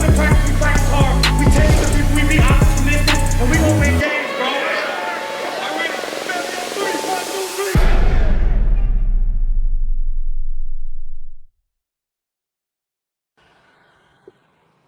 in practice, we practice hard. We take it to people, we be optimistic, and we gonna win games, bro. All right, 3, 1, 2, 3.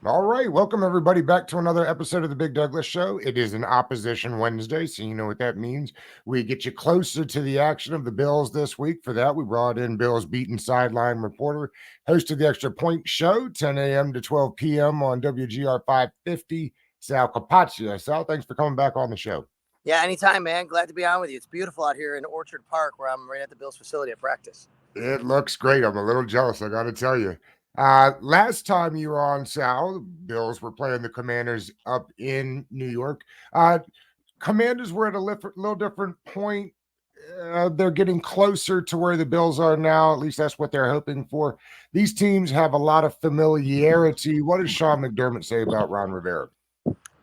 All right, welcome everybody back to another episode of the Big Douglas Show. It is an Opposition Wednesday, so you know what that means. We get you closer to the action of the Bills this week. For that, we brought in Bills beaten sideline reporter, host of the Extra Point Show, 10 a.m. to 12 p.m. on WGR 550, Sal Capaccio. Sal, thanks for coming back on the show. Yeah, anytime, man. Glad to be on with you. It's beautiful out here in Orchard Park, where I'm right at the Bills facility at practice. It looks great. I'm a little jealous, I got to tell you. Last time you were on, Sal, the Bills were playing the Commanders up in New York. Commanders were at a little different point. They're getting closer to where the Bills are now. At least that's what they're hoping for. These teams have a lot of familiarity. What does Sean McDermott say about Ron Rivera?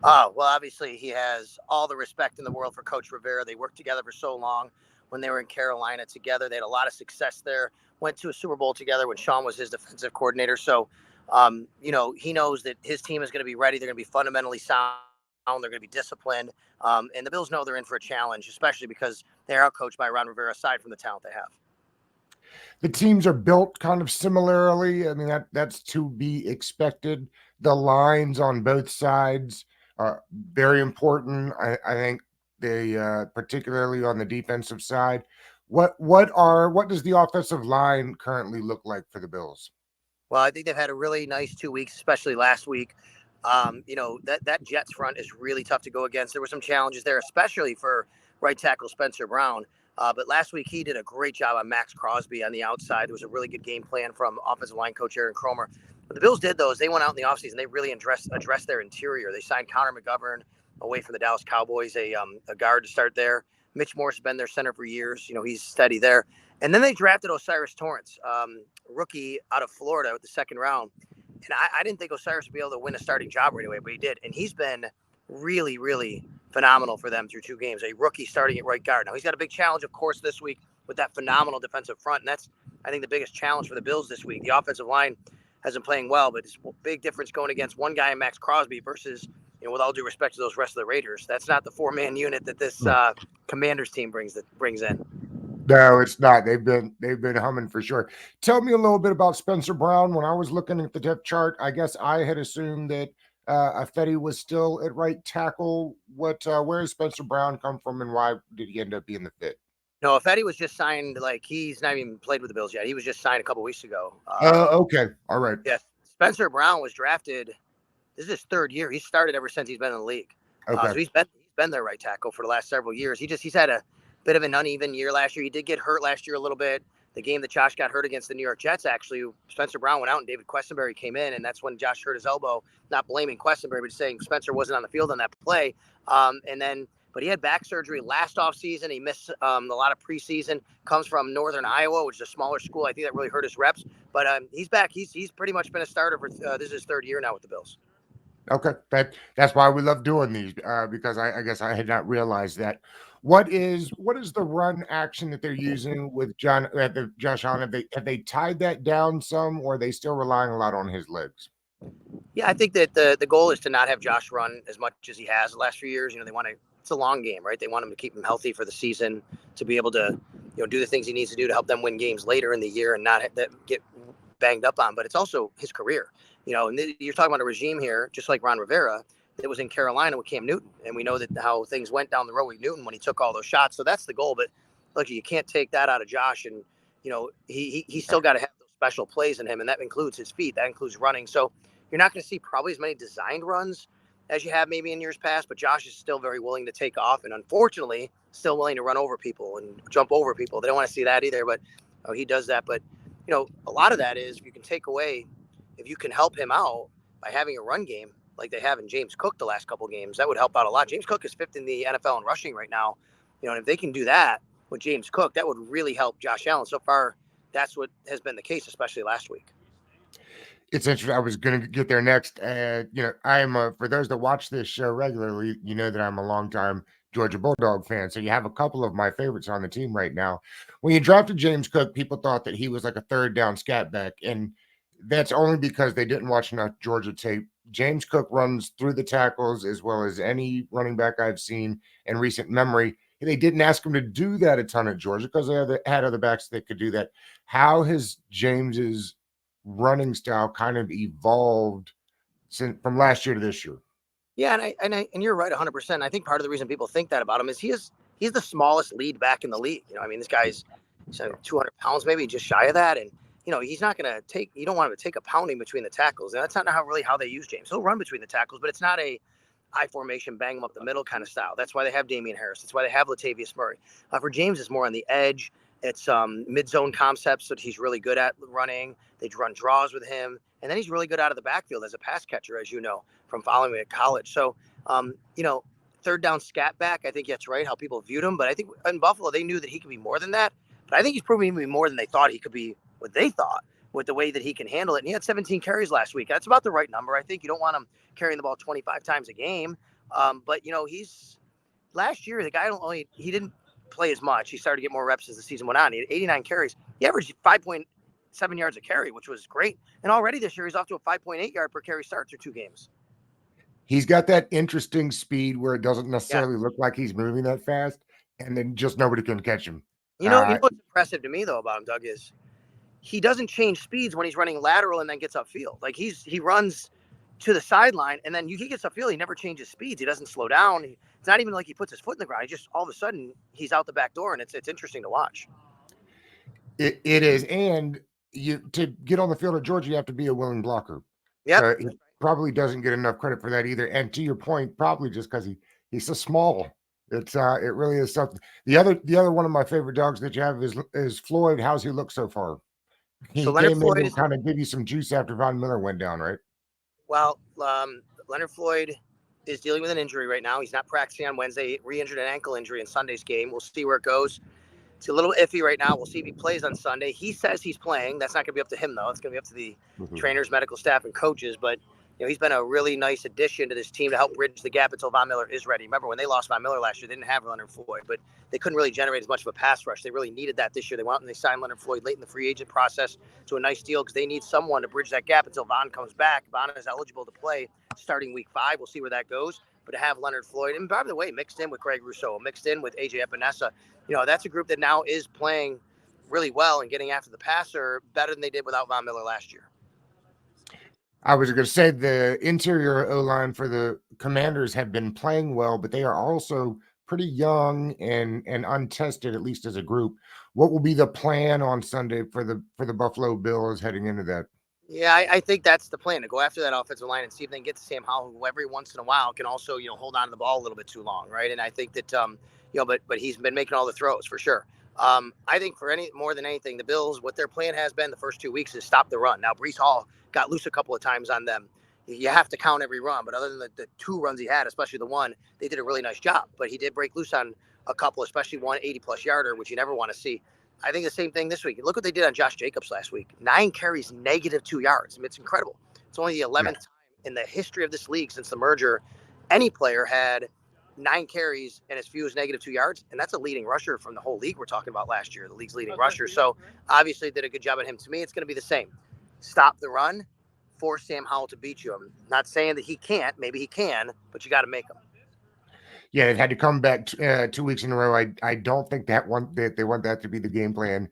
Well, obviously he has all the respect in the world for Coach Rivera. They worked together for so long when they were in Carolina together. They had a lot of success there. Went to a Super Bowl together when Sean was his defensive coordinator. So, he knows that his team is going to be ready. They're going to be fundamentally sound. They're going to be disciplined. And the Bills know they're in for a challenge, especially because they're outcoached by Ron Rivera, aside from the talent they have. The teams are built kind of similarly. I mean, that's to be expected. The lines on both sides are very important. I think they, particularly on the defensive side. What does the offensive line currently look like for the Bills? Well, I think they've had a really nice 2 weeks, especially last week. That Jets front is really tough to go against. There were some challenges there, especially for right tackle Spencer Brown. But last week he did a great job on Max Crosby on the outside. There was a really good game plan from offensive line coach Aaron Cromer. What the Bills did, though, is they went out in the offseason. They really addressed their interior. They signed Connor McGovern away from the Dallas Cowboys, a guard to start there. Mitch Morse has been their center for years. He's steady there. And then they drafted Osiris Torrance, rookie out of Florida with the second round. And I didn't think Osiris would be able to win a starting job right away, but he did. And he's been really, really phenomenal for them through 2 games. A rookie starting at right guard. Now, he's got a big challenge, of course, this week with that phenomenal defensive front. And that's, I think, the biggest challenge for the Bills this week. The offensive line hasn't playing well, but it's a big difference going against one guy in Max Crosby versus, with all due respect to those rest of the Raiders. That's not the 4-man unit that this Commanders team brings in. No, it's not. They've been humming for sure. Tell me a little bit about Spencer Brown. When I was looking at the depth chart, I guess I had assumed that Ifedi was still at right tackle. Where does Spencer Brown come from, and why did he end up being the fit? No, Ifedi was just signed. He's not even played with the Bills yet. He was just signed a couple weeks ago. Okay, all right. Yes, Spencer Brown was drafted. This is his 3rd year. He started ever since he's been in the league. Okay. So he's been their right tackle for the last several years. He's had a bit of an uneven year last year. He did get hurt last year a little bit. The game that Josh got hurt against the New York Jets, actually, Spencer Brown went out and David Questenberry came in, and that's when Josh hurt his elbow. Not blaming Questenberry, but saying Spencer wasn't on the field on that play. But he had back surgery last offseason. He missed a lot of preseason. Comes from Northern Iowa, which is a smaller school. I think that really hurt his reps. But he's back. He's pretty much been a starter for this is his 3rd year now with the Bills. Okay, that's why we love doing these, because I guess I had not realized that. What is the run action that they're using with Josh Allen? Have they tied that down some, or are they still relying a lot on his legs? Yeah, I think that the goal is to not have Josh run as much as he has the last few years. They want to. It's a long game, right? They want him to keep him healthy for the season, to be able to, do the things he needs to do to help them win games later in the year and not get banged up on. But it's also his career. And you're talking about a regime here, just like Ron Rivera, that was in Carolina with Cam Newton. And we know that how things went down the road with Newton when he took all those shots. So that's the goal. But look, you can't take that out of Josh. And, he's still got to have those special plays in him. And that includes his feet. That includes running. So you're not going to see probably as many designed runs as you have maybe in years past. But Josh is still very willing to take off. And unfortunately, still willing to run over people and jump over people. They don't want to see that either. But he does that. But, a lot of that is if you can help him out by having a run game like they have in James Cook the last couple of games, that would help out a lot. James Cook is 5th in the NFL in rushing right now. And if they can do that with James Cook, that would really help Josh Allen. So far, that's what has been the case, especially last week. It's interesting. I was going to get there next. I am for those that watch this show regularly, you know that I'm a longtime Georgia Bulldog fan. So you have a couple of my favorites on the team right now. When you drafted James Cook, people thought that he was like a 3rd down scat back, and that's only because they didn't watch enough Georgia tape James Cook runs through the tackles as well as any running back I've seen in recent memory. They didn't ask him to do that a ton at Georgia because they had other backs that could do that. How has James's running style kind of evolved since from last year to this year? Yeah, and you're right 100%. I think part of the reason people think that about him is he's the smallest lead back in the league. I mean, this guy's 200 pounds, maybe just shy of that, and he's not going to take. You don't want him to take a pounding between the tackles, and that's not how they use James. He'll run between the tackles, but it's not a high formation, bang him up the middle kind of style. That's why they have Damian Harris. That's why they have Latavius Murray. For James, it's more on the edge. It's mid-zone concepts that he's really good at running. They run draws with him, and then he's really good out of the backfield as a pass catcher, as you know from following me at college. So, third down scat back. I think that's right how people viewed him, but I think in Buffalo they knew that he could be more than that. But I think he's proving to be more than they thought he could be. What they thought with the way that he can handle it. And he had 17 carries last week. That's about the right number. I think you don't want him carrying the ball 25 times a game. But he's last year the guy he didn't play as much. He started to get more reps as the season went on. He had 89 carries. He averaged 5.7 yards a carry, which was great. And already this year he's off to a 5.8 yard per carry start through 2 games. He's got that interesting speed where it doesn't necessarily look like he's moving that fast, and then just nobody can catch him. You know what's impressive to me though about him, Doug, is he doesn't change speeds when he's running lateral and then gets upfield. Like he runs to the sideline and then he gets upfield. He never changes speeds. He doesn't slow down. It's not even like he puts his foot in the ground. He just all of a sudden he's out the back door, and it's interesting to watch. It is, and to get on the field at Georgia, you have to be a willing blocker. Yeah, he probably doesn't get enough credit for that either. And to your point, probably just because he's so small. It really is something. The other one of my favorite dogs that you have is Floyd. How's he look so far? He so Leonard Floyd is kind of give you some juice after Von Miller went down, right? Well, Leonard Floyd is dealing with an injury right now. He's not practicing on Wednesday. Re-injured an ankle injury in Sunday's game. We'll see where it goes. It's a little iffy right now. We'll see if he plays on Sunday. He says he's playing. That's not going to be up to him, though. It's going to be up to the trainers, medical staff, and coaches. But he's been a really nice addition to this team to help bridge the gap until Von Miller is ready. Remember, when they lost Von Miller last year, they didn't have Leonard Floyd, but they couldn't really generate as much of a pass rush. They really needed that this year. They went out and they signed Leonard Floyd late in the free agent process to a nice deal because they need someone to bridge that gap until Von comes back. Von is eligible to play starting week 5. We'll see where that goes. But to have Leonard Floyd, and by the way, mixed in with Greg Rousseau, mixed in with AJ Epinesa, that's a group that now is playing really well and getting after the passer better than they did without Von Miller last year. I was going to say the interior O-line for the Commanders have been playing well, but they are also pretty young and untested, at least as a group. What will be the plan on Sunday for the Buffalo Bills heading into that? Yeah, I think that's the plan, to go after that offensive line and see if they can get to Sam Howell, who every once in a while can also, hold on to the ball a little bit too long, right? And I think that, but he's been making all the throws for sure. I think more than anything, the Bills, what their plan has been the first 2 weeks is stop the run. Now, Breece Hall got loose a couple of times on them. You have to count every run, but other than the 2 runs he had, especially the one, they did a really nice job. But he did break loose on a couple, especially one 80-plus yarder, which you never want to see. I think the same thing this week. Look what they did on Josh Jacobs last week. 9 carries, -2 yards. I mean, it's incredible. It's only the 11th time in the history of this league since the merger any player had 9 carries and as few as -2 yards. And that's a leading rusher from the whole league we're talking about last year, the league's leading rusher. So obviously did a good job on him. To me, it's going to be the same. Stop the run, force Sam Howell to beat you. I'm not saying that he can't. Maybe he can, but you got to make him. Yeah, it had to come back 2 weeks in a row. I don't think that they want that to be the game plan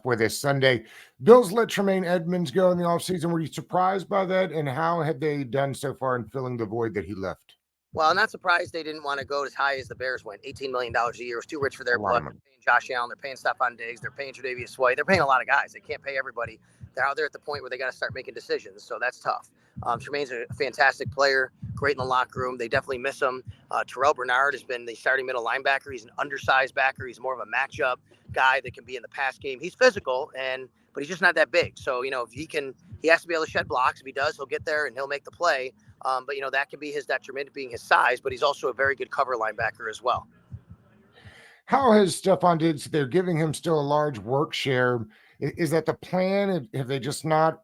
for this Sunday. Bills let Tremaine Edmonds go in the offseason. Were you surprised by that? And how have they done so far in filling the void that he left? Well, I'm not surprised they didn't want to go as high as the Bears went. $18 million a year was too rich for their blood. They're paying Josh Allen. They're paying Stefan Diggs. They're paying Tre'Davious White. They're paying a lot of guys. They can't pay everybody. They're out there at the point where they got to start making decisions. So that's tough. Tremaine's a fantastic player, great in the locker room. They definitely miss him. Terrell Bernard has been the starting middle linebacker. He's an undersized backer. He's more of a matchup guy that can be in the pass game. He's physical, but he's just not that big. So, if he has to be able to shed blocks. If he does, he'll get there and he'll make the play. But that can be his detriment being his size, but he's also a very good cover linebacker as well. How has Stefan Diggs, they're giving him still a large work share. Is that the plan? Have they just not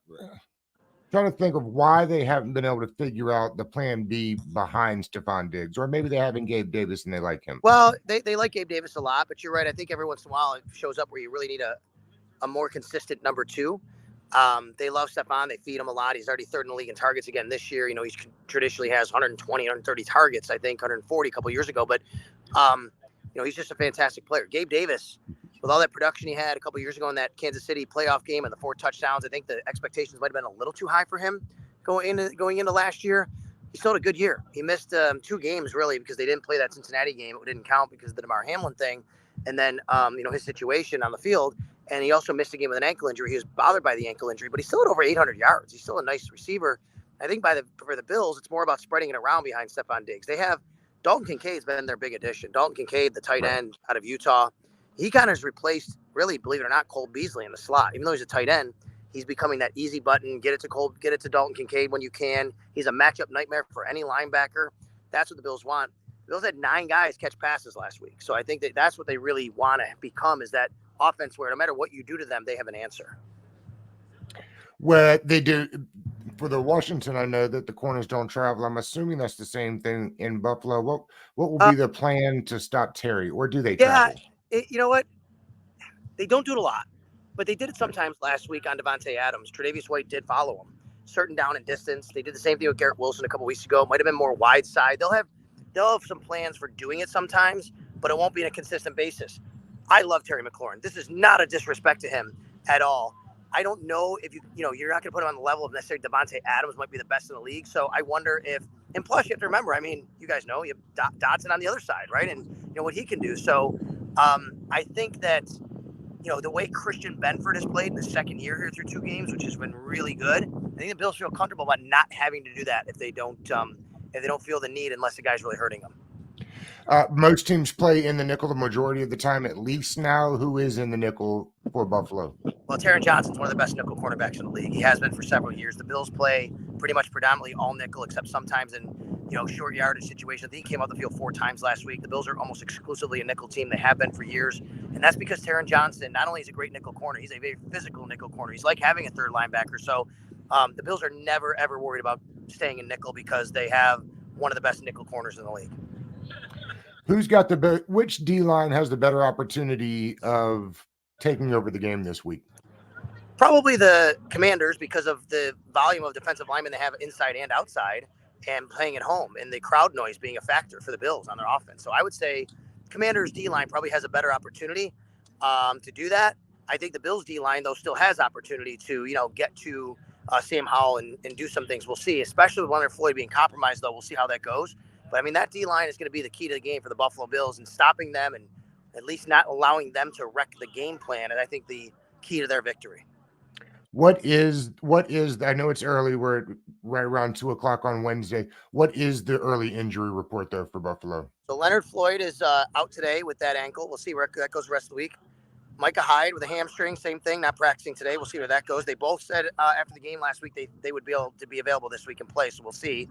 trying to think of why they haven't been able to figure out the plan B behind Stefan Diggs? Or maybe they haven't Gabe Davis and they like him. Well, they like Gabe Davis a lot, but you're right. I think every once in a while it shows up where you really need a more consistent number 2. They love Stefan. They feed him a lot. He's already third in the league in targets again this year. You know, he traditionally has 120, 130 targets, I think 140 a couple years ago. But, you know, he's just a fantastic player. Gabe Davis, with all that production he had a couple years ago in that Kansas City playoff game and the 4 touchdowns, I think the expectations might have been a little too high for him going into last year. He still had a good year. He missed 2 games, really, because they didn't play that Cincinnati game. It didn't count because of the DeMar Hamlin thing. And then, you know, his situation on the field. And he also missed a game with an ankle injury. He was bothered by the ankle injury, but he still had over 800 yards. He's still a nice receiver. I think for the Bills, it's more about spreading it around behind Stefan Diggs. They have Dalton Kincaid's been their big addition. Dalton Kincaid, the tight end out of Utah, he kind of has replaced, really, believe it or not, Cole Beasley in the slot. Even though he's a tight end, he's becoming that easy button. Get it to Dalton Kincaid when you can. He's a matchup nightmare for any linebacker. That's what the Bills want. The Bills had 9 guys catch passes last week. So I think that's what they really want to become, is that offense where no matter what you do to them, they have an answer. Well, they do. For the Washington, I know that the corners don't travel. I'm assuming that's the same thing in Buffalo. What will be the plan to stop Terry, or do they travel? You know what? They don't do it a lot, but they did it sometimes last week on Devontae Adams. Tre'Davious White did follow him, certain down and distance. They did the same thing with Garrett Wilson a couple weeks ago. It might have been more wide side. They'll have some plans for doing it sometimes, but it won't be on a consistent basis. I love Terry McLaurin. This is not a disrespect to him at all. I don't know if you're not going to put him on the level of necessarily Devontae Adams might be the best in the league. So I wonder if, and plus you have to remember, I mean, you guys know you have Dotson on the other side, right? And you know what he can do. So I think that, you know, the way Christian Benford has played in the second year here through 2 games, which has been really good. I think the Bills feel comfortable about not having to do that if they don't feel the need, unless the guy's really hurting them. Most teams play in the nickel the majority of the time, at least now. Who is in the nickel for Buffalo? Well, Taryn Johnson's one of the best nickel cornerbacks in the league. He has been for several years. The Bills play pretty much predominantly all nickel, except sometimes in, you know, short yardage situations. I think he came off the field 4 times last week. The Bills are almost exclusively a nickel team. They have been for years. And that's because Taryn Johnson, not only is a great nickel corner, he's a very physical nickel corner. He's like having a third linebacker. So the Bills are never, ever worried about staying in nickel because they have one of the best nickel corners in the league. Who's got which D-line has the better opportunity of taking over the game this week? Probably the Commanders, because of the volume of defensive linemen they have inside and outside and playing at home, and the crowd noise being a factor for the Bills on their offense. So I would say Commanders D-line probably has a better opportunity to do that. I think the Bills D-line, though, still has opportunity to, you know, get to Sam Howell and do some things. We'll see, especially with Leonard Floyd being compromised, though. We'll see how that goes. But, I mean, that D-line is going to be the key to the game for the Buffalo Bills, and stopping them and at least not allowing them to wreck the game plan, and I think the key to their victory. What is I know it's early, we're right around 2:00 on Wednesday. What is the early injury report though for Buffalo? So Leonard Floyd is out today with that ankle. We'll see where that goes the rest of the week. Micah Hyde with a hamstring, same thing, not practicing today. We'll see where that goes. They both said after the game last week they would be able to be available this week and play, so we'll see.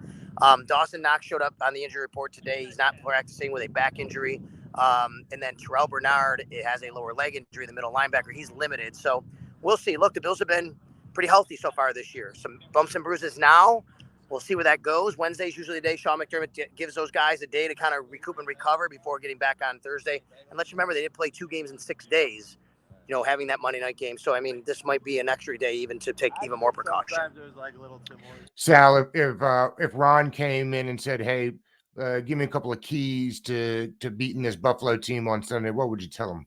Dawson Knox showed up on the injury report today. He's not practicing with a back injury. And then Terrell Bernard has a lower leg injury, the middle linebacker. He's limited, so we'll see. Look, the Bills have been pretty healthy so far this year. Some bumps and bruises now. We'll see where that goes. Wednesday's usually the day Sean McDermott gives those guys a day to kind of recoup and recover before getting back on Thursday. And let's remember, they did play 2 games in 6 days, you know, having that Monday night game. So, I mean, this might be an extra day even to take even more precaution. Sal, if Ron came in and said, hey, give me a couple of keys to beating this Buffalo team on Sunday, what would you tell him?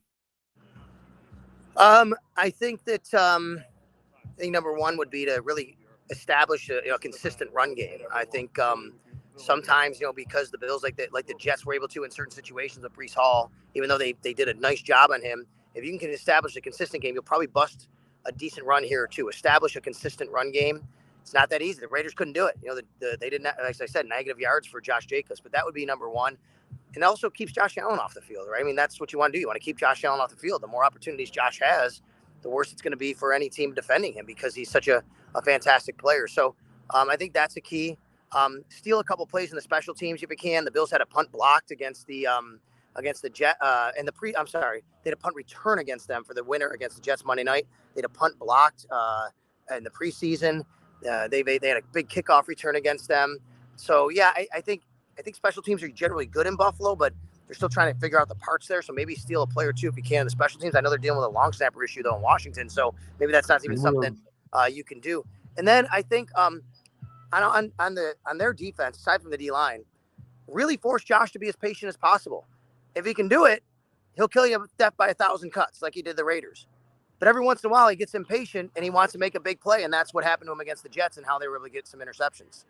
I think that number one would be to really establish a consistent run game. I think sometimes, you know, because the Bills, like the Jets were able to in certain situations with Breece Hall, even though they did a nice job on him, if you can establish a consistent game, you'll probably bust a decent run here too. Establish a consistent run game. It's not that easy. The Raiders couldn't do it. You know, they didn't, like I said, negative yards for Josh Jacobs, but that would be number one. And it also keeps Josh Allen off the field, right? I mean, that's what you want to do. You want to keep Josh Allen off the field. The more opportunities Josh has, the worse it's going to be for any team defending him because he's such a fantastic player. So I think that's a key. Steal a couple plays in the special teams if you can. The Bills had a punt blocked against the Jet and they had a punt return against them for the winner against the Jets Monday night. They had a punt blocked in the preseason. They had a big kickoff return against them. So yeah, I think special teams are generally good in Buffalo, but they're still trying to figure out the parts there. So maybe steal a play or two if you can in the special teams. I know they're dealing with a long snapper issue though in Washington, so maybe that's not even something you can do. And then I think on their defense, aside from the D-line, really force Josh to be as patient as possible. If he can do it, he'll kill you death by 1,000 cuts like he did the Raiders. But every once in a while, he gets impatient and he wants to make a big play, and that's what happened to him against the Jets and how they were able to get some interceptions.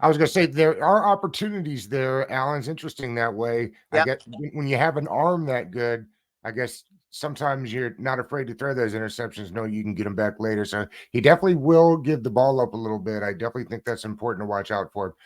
I was going to say there are opportunities there. Allen's interesting that way. I Yep. get when you have an arm that good, I guess sometimes you're not afraid to throw those interceptions. No, you can get them back later. So he definitely will give the ball up a little bit. I definitely think that's important to watch out for.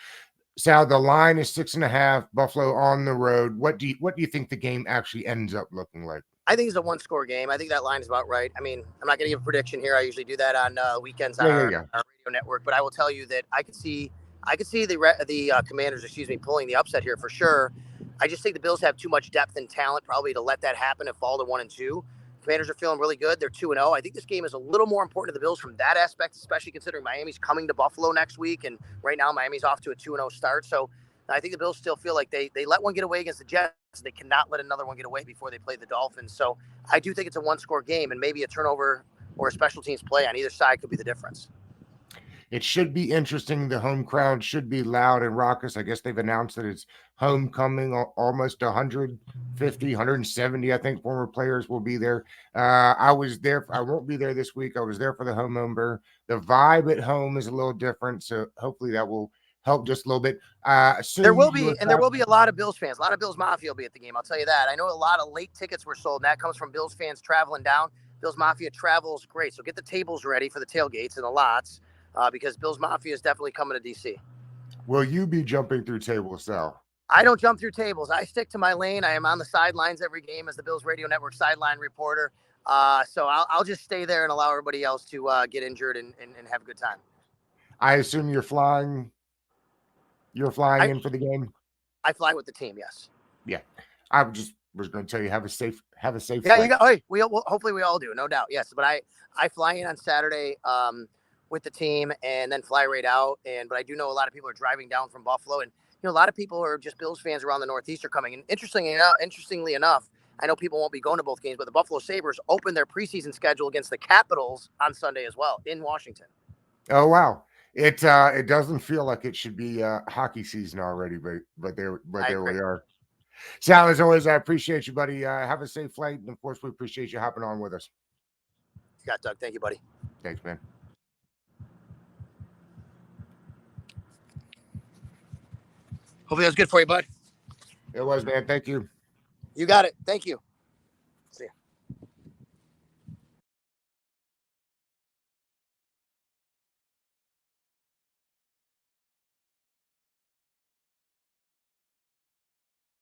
Sal, the line is 6.5. Buffalo on the road. What do you think the game actually ends up looking like? I think it's a one-score game. I think that line is about right. I mean, I'm not going to give a prediction here. I usually do that on weekends on our radio network. But I will tell you that I could see the Commanders, pulling the upset here for sure. I just think the Bills have too much depth and talent probably to let that happen and fall to 1-2. Commanders are feeling really good. They're 2-0. I think this game is a little more important to the Bills from that aspect, especially considering Miami's coming to Buffalo next week. And right now Miami's off to a 2-0 start. So I think the Bills still feel like they let one get away against the Jets. They cannot let another one get away before they play the Dolphins. So I do think it's a one-score game, and maybe a turnover or a special teams play on either side could be the difference. It should be interesting. The home crowd should be loud and raucous. I guess they've announced that it's homecoming. Almost 150, 170, I think, former players will be there. I was there. I won't be there this week. I was there for the home opener. The vibe at home is a little different, so hopefully that will help just a little bit. There will be a lot of Bills fans. A lot of Bills Mafia will be at the game. I'll tell you that. I know a lot of late tickets were sold, and that comes from Bills fans traveling down. Bills Mafia travels great, so get the tables ready for the tailgates and the lots because Bills Mafia is definitely coming to DC. Will you be jumping through tables, Sal? I don't jump through tables. I stick to my lane. I am on the sidelines every game as the Bills Radio Network sideline reporter. So I'll just stay there and allow everybody else to get injured and have a good time. I assume you're flying. You're flying in for the game? I fly with the team, yes. Yeah. I was going to tell you, have a safe flight. Hopefully we all do, no doubt. Yes. But I fly in on Saturday with the team and then fly right out. But I do know a lot of people are driving down from Buffalo, and a lot of people who are just Bills fans around the Northeast are coming. And interestingly enough, I know people won't be going to both games, but the Buffalo Sabres opened their preseason schedule against the Capitals on Sunday as well in Washington. Oh, wow. It doesn't feel like it should be hockey season already, but there we are. Sal, as always, I appreciate you, buddy. Have a safe flight, and of course, we appreciate you hopping on with us. You got it, Doug. Thank you, buddy. Thanks, man. Hopefully that was good for you, bud. It was, man. Thank you. You got it. Thank you. See ya.